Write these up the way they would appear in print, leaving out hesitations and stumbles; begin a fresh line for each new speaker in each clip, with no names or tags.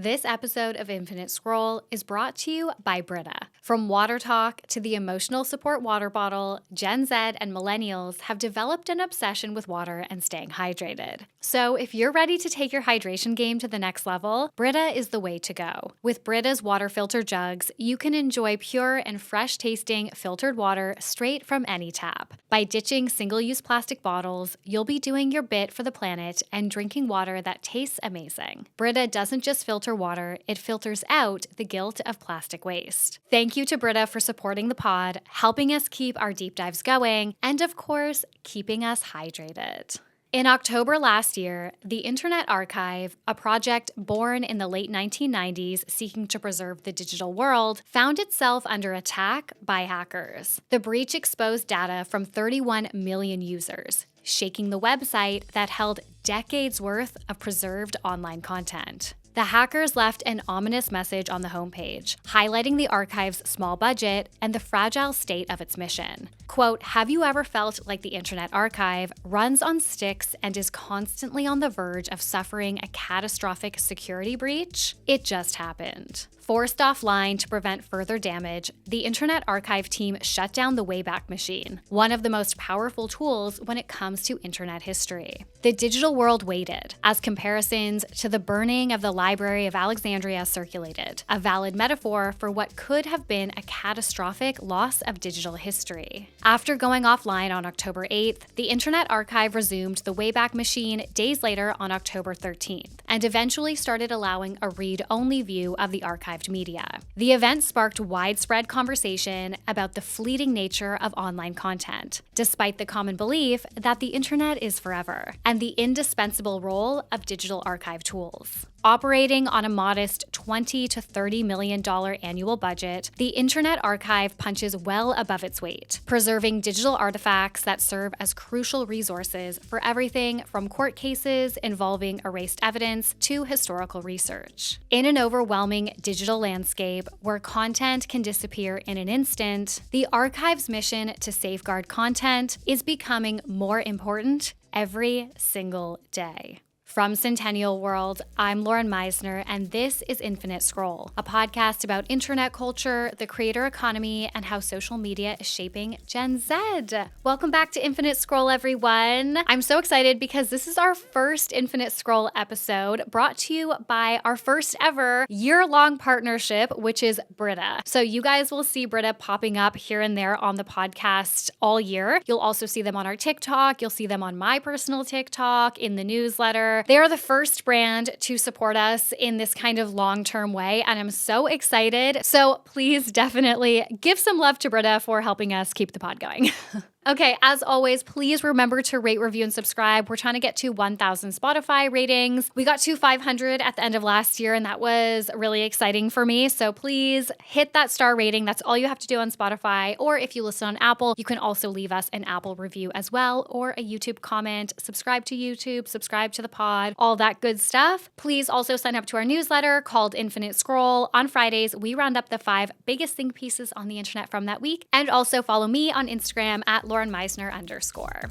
This episode of Infinite Scroll is brought to you by Brita. From water talk to the emotional support water bottle, Gen Z and millennials have developed an obsession with water and staying hydrated. So if you're ready to take your hydration game to the next level, Brita is the way to go. With Brita's water filter jugs, you can enjoy pure and fresh-tasting filtered water straight from any tap. By ditching single-use plastic bottles, you'll be doing your bit for the planet and drinking water that tastes amazing. Brita doesn't just filter water, it filters out the guilt of plastic waste. Thank you to Brita for supporting the pod, helping us keep our deep dives going, and of course, keeping us hydrated. In October last year, the Internet Archive, a project born in the late 1990s seeking to preserve the digital world, found itself under attack by hackers. The breach exposed data from 31 million users, shaking the website that held decades worth of preserved online content. The hackers left an ominous message on the homepage, highlighting the archive's small budget and the fragile state of its mission. Quote, "Have you ever felt like the Internet Archive runs on sticks and is constantly on the verge of suffering a catastrophic security breach? It just happened." Forced offline to prevent further damage, the Internet Archive team shut down the Wayback Machine, one of the most powerful tools when it comes to Internet history. The digital world waited, as comparisons to the burning of the Library of Alexandria circulated, a valid metaphor for what could have been a catastrophic loss of digital history. After going offline on October 8th, the Internet Archive resumed the Wayback Machine days later on October 13th, and eventually started allowing a read-only view of the archived media. The event sparked widespread conversation about the fleeting nature of online content, despite the common belief that the internet is forever, and the indispensable role of digital archive tools. Operating on a modest $20 to $30 million annual budget, the Internet Archive punches well above its weight, preserving digital artifacts that serve as crucial resources for everything from court cases involving erased evidence to historical research. In an overwhelming digital landscape where content can disappear in an instant, the archive's mission to safeguard content is becoming more important every single day. From Centennial World, I'm Lauren Meisner, and this is Infinite Scroll, a podcast about internet culture, the creator economy, and how social media is shaping Gen Z. Welcome back to Infinite Scroll, everyone. I'm so excited because this is our first Infinite Scroll episode brought to you by our first ever year-long partnership, which is Brita. So you guys will see Brita popping up here and there on the podcast all year. You'll also see them on our TikTok. You'll see them on my personal TikTok, in the newsletter. They are the first brand to support us in this kind of long-term way, and I'm so excited. So please definitely give some love to Brita for helping us keep the pod going. Okay, as always, please remember to rate, review, and subscribe. We're trying to get to 1,000 Spotify ratings. We got to 500 at the end of last year, and that was really exciting for me. So please hit that star rating. That's all you have to do on Spotify. Or if you listen on Apple, you can also leave us an Apple review as well, or a YouTube comment. Subscribe to YouTube, subscribe to the pod, all that good stuff. Please also sign up to our newsletter called Infinite Scroll. On Fridays, we round up the 5 biggest think pieces on the internet from that week. And also follow me on Instagram at Lauren Meisner _.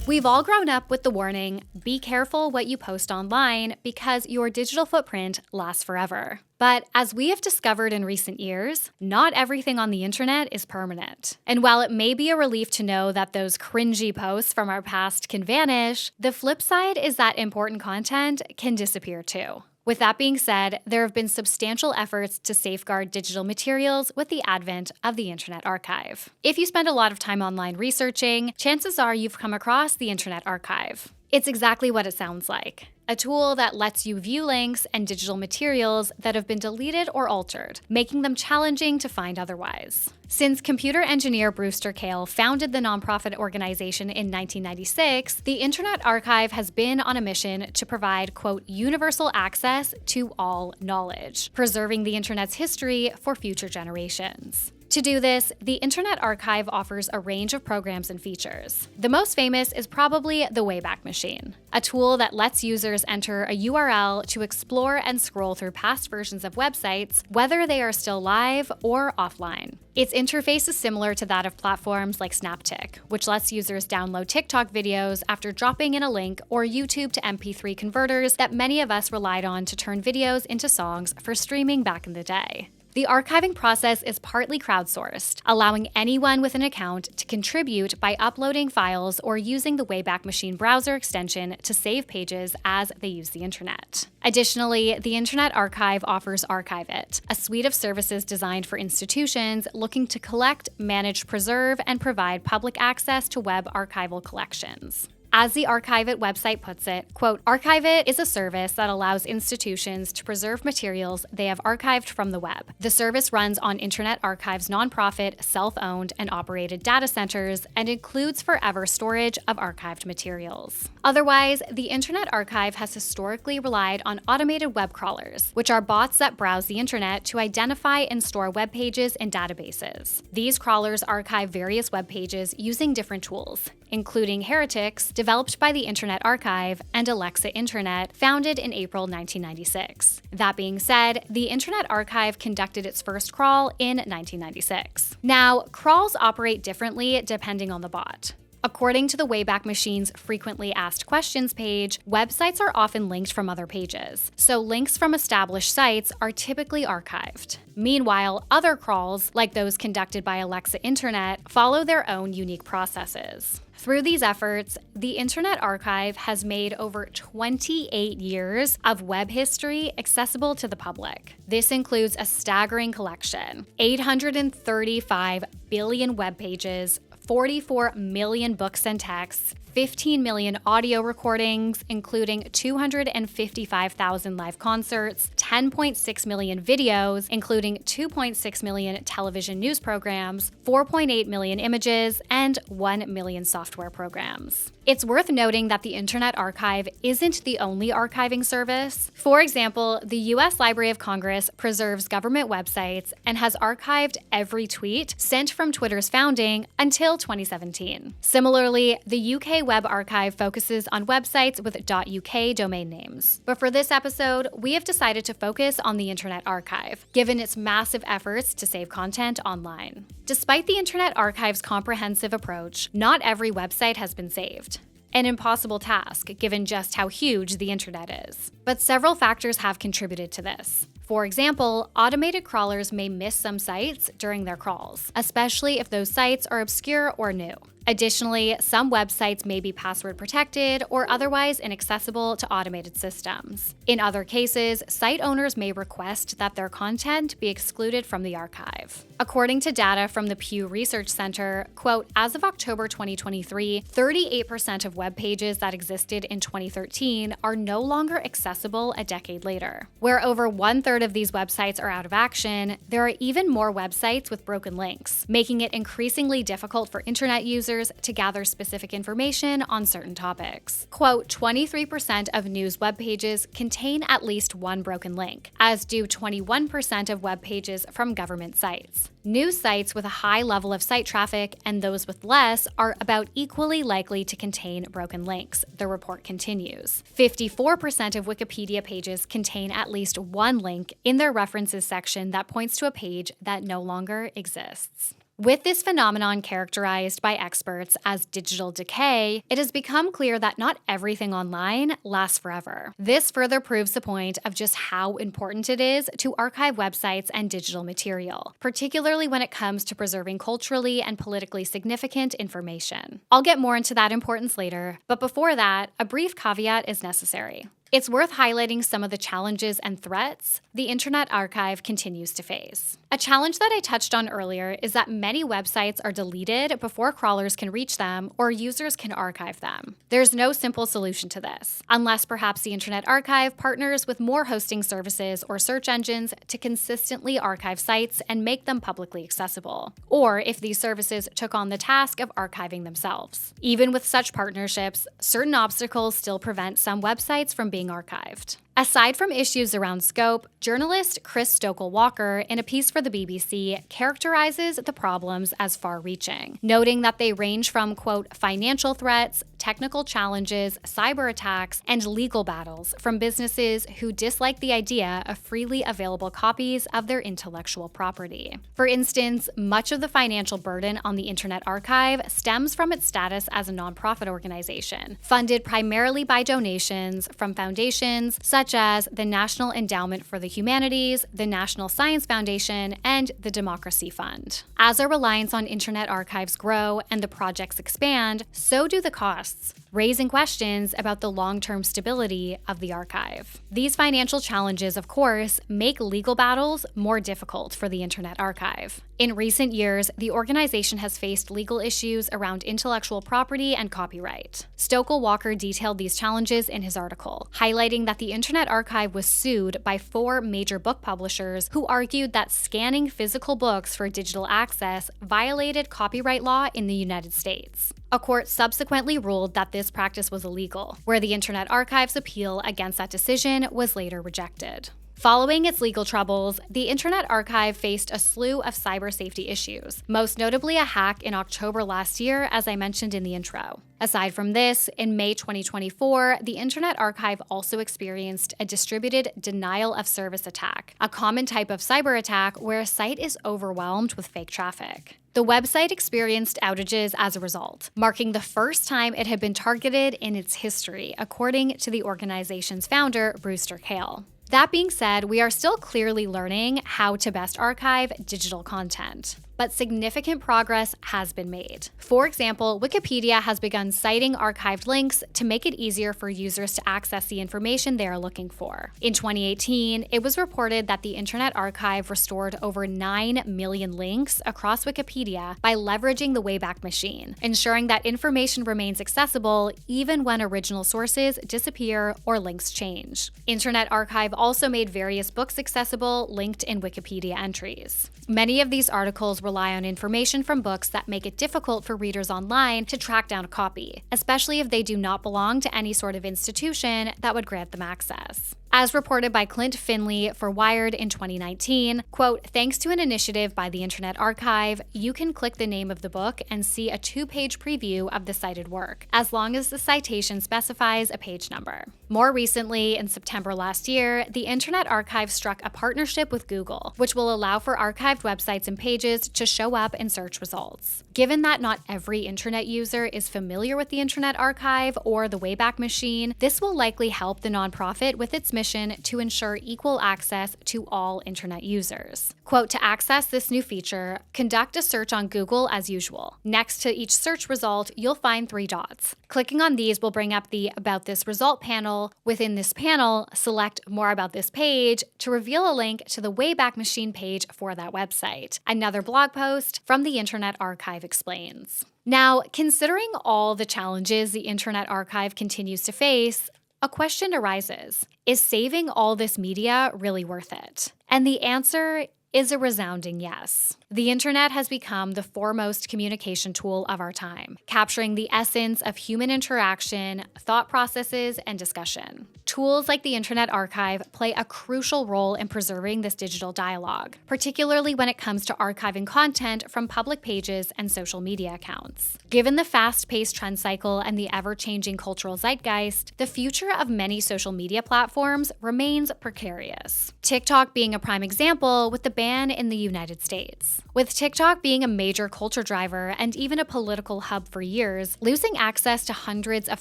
We've all grown up with the warning, be careful what you post online because your digital footprint lasts forever. But as we have discovered in recent years, not everything on the internet is permanent. And while it may be a relief to know that those cringy posts from our past can vanish, the flip side is that important content can disappear too. With that being said, there have been substantial efforts to safeguard digital materials with the advent of the Internet Archive. If you spend a lot of time online researching, chances are you've come across the Internet Archive. It's exactly what it sounds like. A tool that lets you view links and digital materials that have been deleted or altered, making them challenging to find otherwise. Since computer engineer Brewster Kahle founded the nonprofit organization in 1996, the Internet Archive has been on a mission to provide, quote, universal access to all knowledge, preserving the internet's history for future generations. To do this, the Internet Archive offers a range of programs and features. The most famous is probably the Wayback Machine, a tool that lets users enter a URL to explore and scroll through past versions of websites, whether they are still live or offline. Its interface is similar to that of platforms like Snaptic, which lets users download TikTok videos after dropping in a link, or YouTube to MP3 converters that many of us relied on to turn videos into songs for streaming back in the day. The archiving process is partly crowdsourced, allowing anyone with an account to contribute by uploading files or using the Wayback Machine browser extension to save pages as they use the internet. Additionally, the Internet Archive offers Archive It, a suite of services designed for institutions looking to collect, manage, preserve, and provide public access to web archival collections. As the Archive It website puts it, quote, "Archive It is a service that allows institutions to preserve materials they have archived from the web. The service runs on Internet Archive's nonprofit, self-owned, and operated data centers and includes forever storage of archived materials." Otherwise, the Internet Archive has historically relied on automated web crawlers, which are bots that browse the internet to identify and store web pages in databases. These crawlers archive various web pages using different tools, including Heretics, developed by the Internet Archive, and Alexa Internet, founded in April 1996. That being said, the Internet Archive conducted its first crawl in 1996. Now, crawls operate differently depending on the bot. According to the Wayback Machine's Frequently Asked Questions page, websites are often linked from other pages, so links from established sites are typically archived. Meanwhile, other crawls, like those conducted by Alexa Internet, follow their own unique processes. Through these efforts, the Internet Archive has made over 28 years of web history accessible to the public. This includes a staggering collection: 835 billion web pages, 44 million books and texts, 15 million audio recordings, including 255,000 live concerts, 10.6 million videos, including 2.6 million television news programs, 4.8 million images, and 1 million software programs. It's worth noting that the Internet Archive isn't the only archiving service. For example, the U.S. Library of Congress preserves government websites and has archived every tweet sent from Twitter's founding until 2017. Similarly, the UK Web Archive focuses on websites with .uk domain names. But for this episode, we have decided to focus on the Internet Archive, given its massive efforts to save content online. Despite the Internet Archive's comprehensive approach, not every website has been saved. An impossible task, given just how huge the internet is. But several factors have contributed to this. For example, automated crawlers may miss some sites during their crawls, especially if those sites are obscure or new. Additionally, some websites may be password protected or otherwise inaccessible to automated systems. In other cases, site owners may request that their content be excluded from the archive. According to data from the Pew Research Center, quote, "As of October 2023, 38% of web pages that existed in 2013 are no longer accessible a decade later. Where over 1/3 of these websites are out of action, there are even more websites with broken links, making it increasingly difficult for internet users to gather specific information on certain topics." Quote, 23% of news web pages contain at least one broken link, as do 21% of web pages from government sites. News sites with a high level of site traffic and those with less are about equally likely to contain broken links, the report continues. 54% of Wikipedia pages contain at least one link in their references section that points to a page that no longer exists. With this phenomenon characterized by experts as digital decay, it has become clear that not everything online lasts forever. This further proves the point of just how important it is to archive websites and digital material, particularly when it comes to preserving culturally and politically significant information. I'll get more into that importance later, but before that, a brief caveat is necessary. It's worth highlighting some of the challenges and threats the Internet Archive continues to face. A challenge that I touched on earlier is that many websites are deleted before crawlers can reach them or users can archive them. There's no simple solution to this, unless perhaps the Internet Archive partners with more hosting services or search engines to consistently archive sites and make them publicly accessible, or if these services took on the task of archiving themselves. Even with such partnerships, certain obstacles still prevent some websites from being archived. Aside from issues around scope, journalist Chris Stokell-Walker, in a piece for the BBC, characterizes the problems as far-reaching, noting that they range from, quote, financial threats, technical challenges, cyber attacks, and legal battles from businesses who dislike the idea of freely available copies of their intellectual property. For instance, much of the financial burden on the Internet Archive stems from its status as a nonprofit organization, funded primarily by donations from foundations such as the National Endowment for the Humanities, the National Science Foundation, and the Democracy Fund. As our reliance on Internet archives grow and the projects expand, so do the costs, raising questions about the long-term stability of the archive. These financial challenges, of course, make legal battles more difficult for the Internet Archive. In recent years, the organization has faced legal issues around intellectual property and copyright. Stokell-Walker detailed these challenges in his article, highlighting that the Internet Archive was sued by 4 major book publishers who argued that scanning physical books for digital access violated copyright law in the United States. A court subsequently ruled that this practice was illegal, where the Internet Archive's appeal against that decision was later rejected. Following its legal troubles, the Internet Archive faced a slew of cyber safety issues, most notably a hack in October last year, as I mentioned in the intro. Aside from this, in May 2024, the Internet Archive also experienced a distributed denial of service attack, a common type of cyber attack where a site is overwhelmed with fake traffic. The website experienced outages as a result, marking the first time it had been targeted in its history, according to the organization's founder, Brewster Kahle. That being said, we are still clearly learning how to best archive digital content. But significant progress has been made. For example, Wikipedia has begun citing archived links to make it easier for users to access the information they are looking for. In 2018, it was reported that the Internet Archive restored over 9 million links across Wikipedia by leveraging the Wayback Machine, ensuring that information remains accessible even when original sources disappear or links change. Internet Archive also made various books accessible linked in Wikipedia entries. Many of these articles rely on information from books that make it difficult for readers online to track down a copy, especially if they do not belong to any sort of institution that would grant them access. As reported by Clint Finley for Wired in 2019, quote, thanks to an initiative by the Internet Archive, you can click the name of the book and see a 2-page preview of the cited work, as long as the citation specifies a page number. More recently, in September last year, the Internet Archive struck a partnership with Google, which will allow for archived websites and pages to show up in search results. Given that not every Internet user is familiar with the Internet Archive or the Wayback Machine, this will likely help the nonprofit with its mission to ensure equal access to all Internet users. Quote, to access this new feature, conduct a search on Google as usual. Next to each search result, you'll find 3 dots. Clicking on these will bring up the About This Result panel. Within this panel, select More About This Page to reveal a link to the Wayback Machine page for that website. Another blog post from the Internet Archive explains. Now, considering all the challenges the Internet Archive continues to face, a question arises: is saving all this media really worth it? And the answer is a resounding yes. The internet has become the foremost communication tool of our time, capturing the essence of human interaction, thought processes, and discussion. Tools like the Internet Archive play a crucial role in preserving this digital dialogue, particularly when it comes to archiving content from public pages and social media accounts. Given the fast-paced trend cycle and the ever-changing cultural zeitgeist, the future of many social media platforms remains precarious. TikTok being a prime example with the ban in the United States. With TikTok being a major culture driver and even a political hub for years, losing access to hundreds of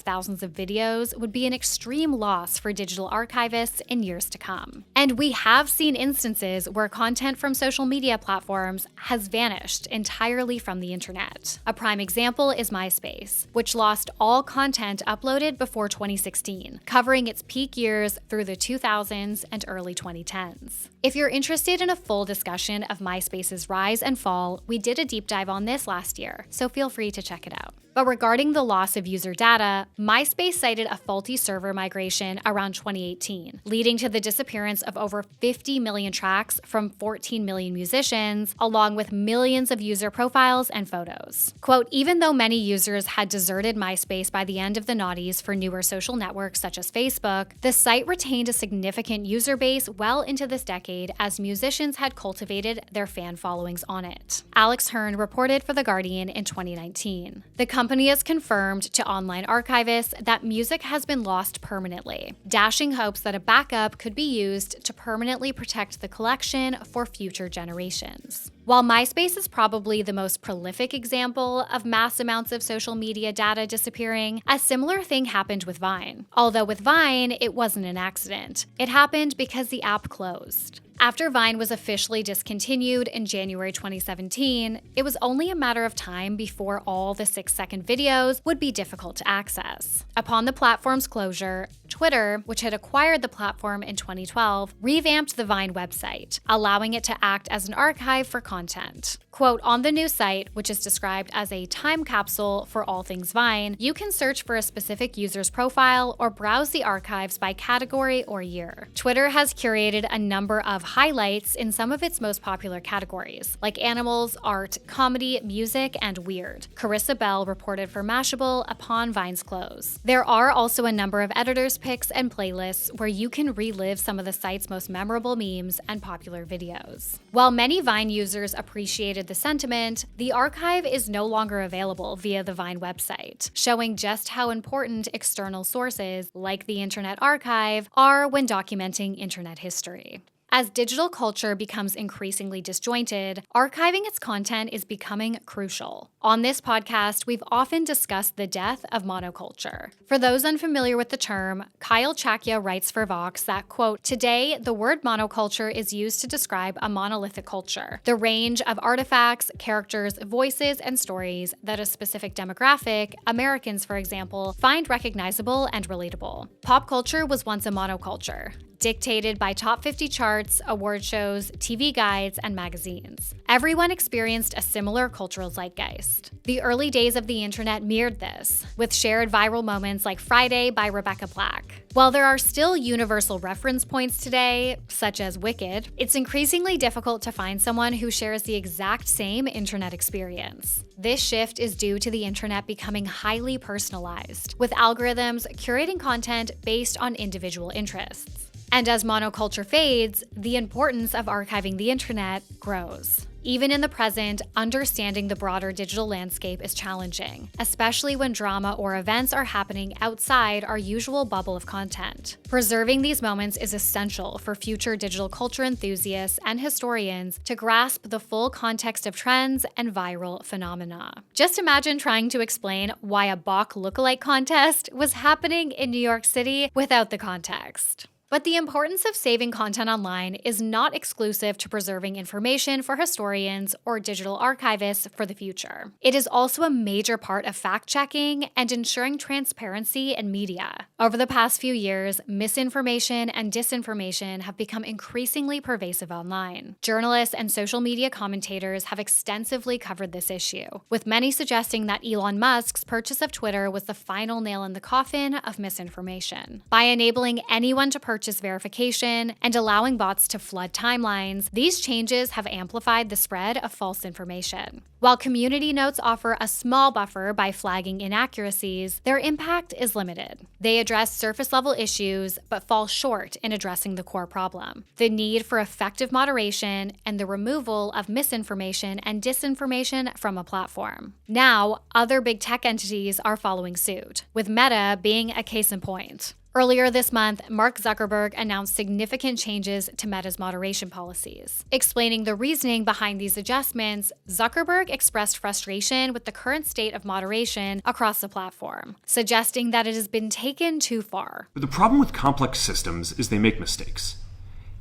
thousands of videos would be an extreme loss for digital archivists in years to come. And we have seen instances where content from social media platforms has vanished entirely from the internet. A prime example is Myspace, which lost all content uploaded before 2016, covering its peak years through the 2000s and early 2010s. If you're interested in a full discussion of Myspace's rise and fall, we did a deep dive on this last year, so feel free to check it out. But regarding the loss of user data, Myspace cited a faulty server migration around around 2018, leading to the disappearance of over 50 million tracks from 14 million musicians, along with millions of user profiles and photos. Quote, even though many users had deserted MySpace by the end of the noughties for newer social networks such as Facebook, the site retained a significant user base well into this decade as musicians had cultivated their fan followings on it. Alex Hearn reported for The Guardian in 2019. The company has confirmed to online archivists that music has been lost permanently, dashing hopes that a backup could be used to permanently protect the collection for future generations. While MySpace is probably the most prolific example of mass amounts of social media data disappearing, a similar thing happened with Vine. Although with Vine, it wasn't an accident. It happened because the app closed. After Vine was officially discontinued in January 2017, it was only a matter of time before all the 6-second videos would be difficult to access. Upon the platform's closure, Twitter, which had acquired the platform in 2012, revamped the Vine website, allowing it to act as an archive for content. Quote, on the new site, which is described as a time capsule for all things Vine, you can search for a specific user's profile or browse the archives by category or year. Twitter has curated a number of highlights in some of its most popular categories, like animals, art, comedy, music, and weird. Carissa Bell reported for Mashable upon Vine's close. There are also a number of editors' picks and playlists where you can relive some of the site's most memorable memes and popular videos. While many Vine users appreciated the sentiment, the archive is no longer available via the Vine website, showing just how important external sources, like the Internet Archive, are when documenting internet history. As digital culture becomes increasingly disjointed, archiving its content is becoming crucial. On this podcast, we've often discussed the death of monoculture. For those unfamiliar with the term, Kyle Chakya writes for Vox that, quote, today, the word monoculture is used to describe a monolithic culture, the range of artifacts, characters, voices, and stories that a specific demographic, Americans for example, find recognizable and relatable. Pop culture was once a monoculture, dictated by top 50 charts, award shows, TV guides, and magazines. Everyone experienced a similar cultural zeitgeist. The early days of the internet mirrored this, with shared viral moments like Friday by Rebecca Black. While there are still universal reference points today, such as Wicked, it's increasingly difficult to find someone who shares the exact same internet experience. This shift is due to the internet becoming highly personalized, with algorithms curating content based on individual interests. And as monoculture fades, the importance of archiving the internet grows. Even in the present, understanding the broader digital landscape is challenging, especially when drama or events are happening outside our usual bubble of content. Preserving these moments is essential for future digital culture enthusiasts and historians to grasp the full context of trends and viral phenomena. Just imagine trying to explain why a Bach lookalike contest was happening in New York City without the context. But the importance of saving content online is not exclusive to preserving information for historians or digital archivists for the future. It is also a major part of fact-checking and ensuring transparency in media. Over the past few years, misinformation and disinformation have become increasingly pervasive online. Journalists and social media commentators have extensively covered this issue, with many suggesting that Elon Musk's purchase of Twitter was the final nail in the coffin of misinformation. By enabling anyone to purchase verification and allowing bots to flood timelines, these changes have amplified the spread of false information. While community notes offer a small buffer by flagging inaccuracies, their impact is limited. They address surface-level issues, but fall short in addressing the core problem: the need for effective moderation and the removal of misinformation and disinformation from a platform. Now, other big tech entities are following suit, with Meta being a case in point. Earlier this month, Mark Zuckerberg announced significant changes to Meta's moderation policies. Explaining the reasoning behind these adjustments, Zuckerberg expressed frustration with the current state of moderation across the platform, suggesting that it has been taken too far.
The problem with complex systems is they make mistakes.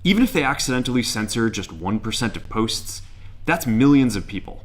Even if they accidentally censor just 1% of posts, that's millions of people.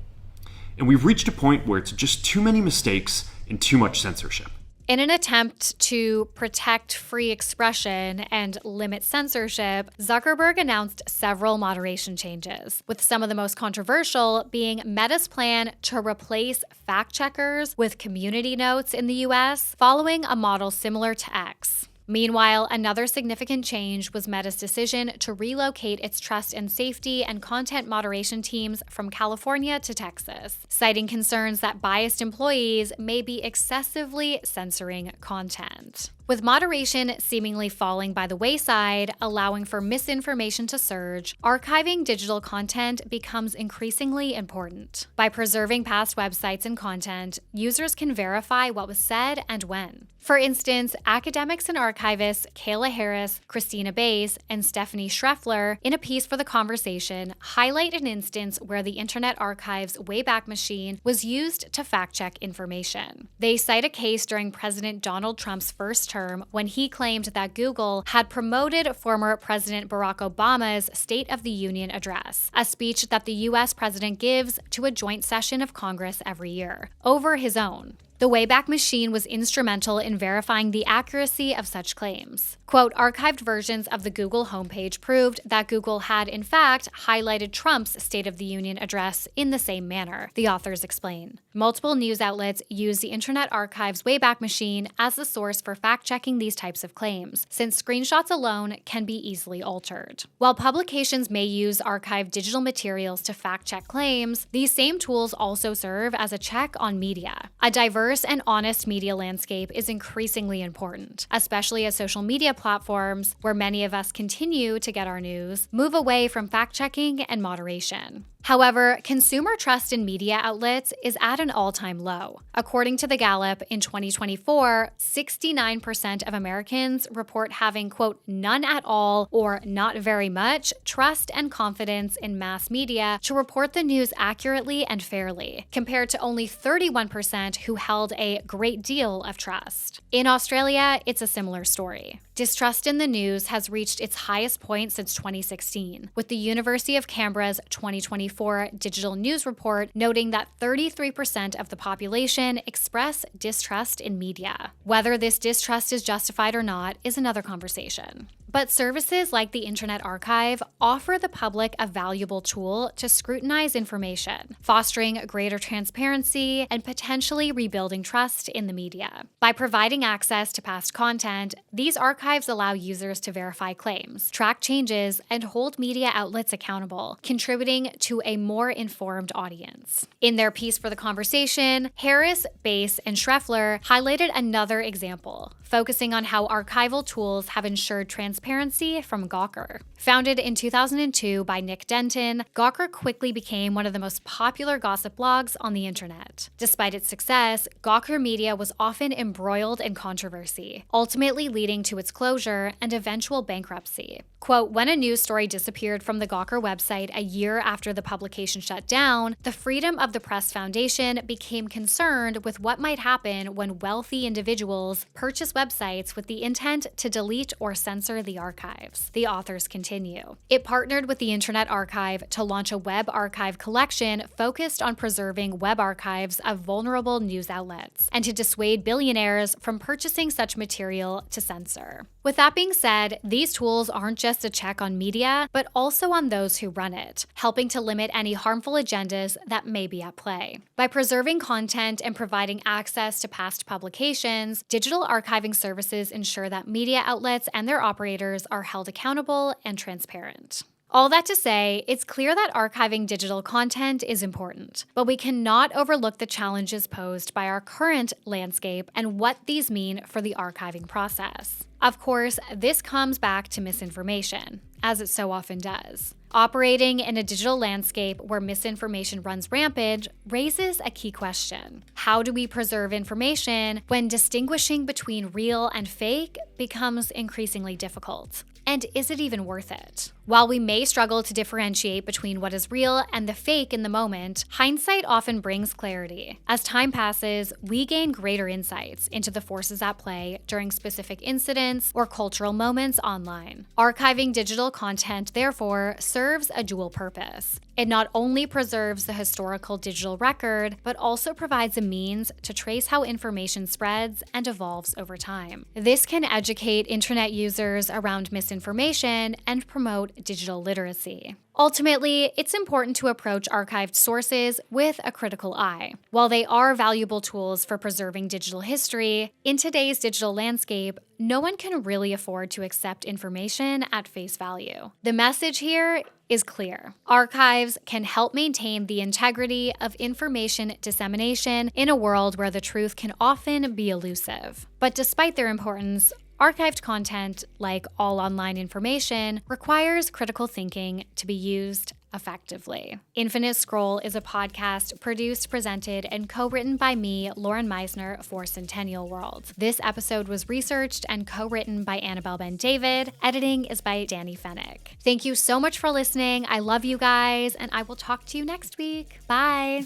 And we've reached a point where it's just too many mistakes and too much censorship.
In an attempt to protect free expression and limit censorship, Zuckerberg announced several moderation changes, with some of the most controversial being Meta's plan to replace fact-checkers with community notes in the US, following a model similar to X. Meanwhile, another significant change was Meta's decision to relocate its trust and safety and content moderation teams from California to Texas, citing concerns that biased employees may be excessively censoring content. With moderation seemingly falling by the wayside, allowing for misinformation to surge, archiving digital content becomes increasingly important. By preserving past websites and content, users can verify what was said and when. For instance, academics and archivists Kayla Harris, Christina Bass, and Stephanie Schreffler, in a piece for The Conversation, highlight an instance where the Internet Archive's Wayback Machine was used to fact-check information. They cite a case during President Donald Trump's first term when he claimed that Google had promoted former President Barack Obama's State of the Union address, a speech that the U.S. president gives to a joint session of Congress every year, over his own. The Wayback Machine was instrumental in verifying the accuracy of such claims. Quote, archived versions of the Google homepage proved that Google had, in fact, highlighted Trump's State of the Union address in the same manner, the authors explain. Multiple news outlets use the Internet Archive's Wayback Machine as the source for fact-checking these types of claims, since screenshots alone can be easily altered. While publications may use archived digital materials to fact-check claims, these same tools also serve as a check on media. A diverse and honest media landscape is increasingly important, especially as social media platforms, where many of us continue to get our news, move away from fact-checking and moderation. However, consumer trust in media outlets is at an all-time low. According to the Gallup, in 2024, 69% of Americans report having, quote, none at all or not very much trust and confidence in mass media to report the news accurately and fairly, compared to only 31% who held a great deal of trust. In Australia, it's a similar story. Distrust in the news has reached its highest point since 2016, with the University of Canberra's 2024 Digital News Report noting that 33% of the population express distrust in media. Whether this distrust is justified or not is another conversation. But services like the Internet Archive offer the public a valuable tool to scrutinize information, fostering greater transparency and potentially rebuilding trust in the media. By providing access to past content, these archives allow users to verify claims, track changes, and hold media outlets accountable, contributing to a more informed audience. In their piece for The Conversation, Harris, Bass, and Schreffler highlighted another example, focusing on how archival tools have ensured transparency from Gawker. Founded in 2002 by Nick Denton, Gawker quickly became one of the most popular gossip blogs on the internet. Despite its success, Gawker Media was often embroiled in controversy, ultimately leading to its closure and eventual bankruptcy. Quote, when a news story disappeared from the Gawker website a year after the publication shut down, the Freedom of the Press Foundation became concerned with what might happen when wealthy individuals purchase websites with the intent to delete or censor the archives. The authors continue. It partnered with the Internet Archive to launch a web archive collection focused on preserving web archives of vulnerable news outlets and to dissuade billionaires from purchasing such material to censor. With that being said, these tools aren't just a check on media, but also on those who run it, helping to limit any harmful agendas that may be at play. By preserving content and providing access to past publications, digital archiving services ensure that media outlets and their operators are held accountable and transparent. All that to say, it's clear that archiving digital content is important, but we cannot overlook the challenges posed by our current landscape and what these mean for the archiving process. Of course, this comes back to misinformation, as it so often does. Operating in a digital landscape where misinformation runs rampant raises a key question. How do we preserve information when distinguishing between real and fake becomes increasingly difficult? And is it even worth it? While we may struggle to differentiate between what is real and the fake in the moment, hindsight often brings clarity. As time passes, we gain greater insights into the forces at play during specific incidents or cultural moments online. Archiving digital content, therefore, serves a dual purpose. It not only preserves the historical digital record, but also provides a means to trace how information spreads and evolves over time. This can educate internet users around misinformation and promote digital literacy. Ultimately, it's important to approach archived sources with a critical eye. While they are valuable tools for preserving digital history, in today's digital landscape, no one can really afford to accept information at face value. The message here is clear. Archives can help maintain the integrity of information dissemination in a world where the truth can often be elusive. But despite their importance, archived content, like all online information, requires critical thinking to be used effectively. Infinite Scroll is a podcast produced, presented, and co-written by me, Lauren Meisner, for Centennial World. This episode was researched and co-written by Annabelle Ben-David. Editing is by Danny Fennick. Thank you so much for listening. I love you guys, and I will talk to you next week. Bye!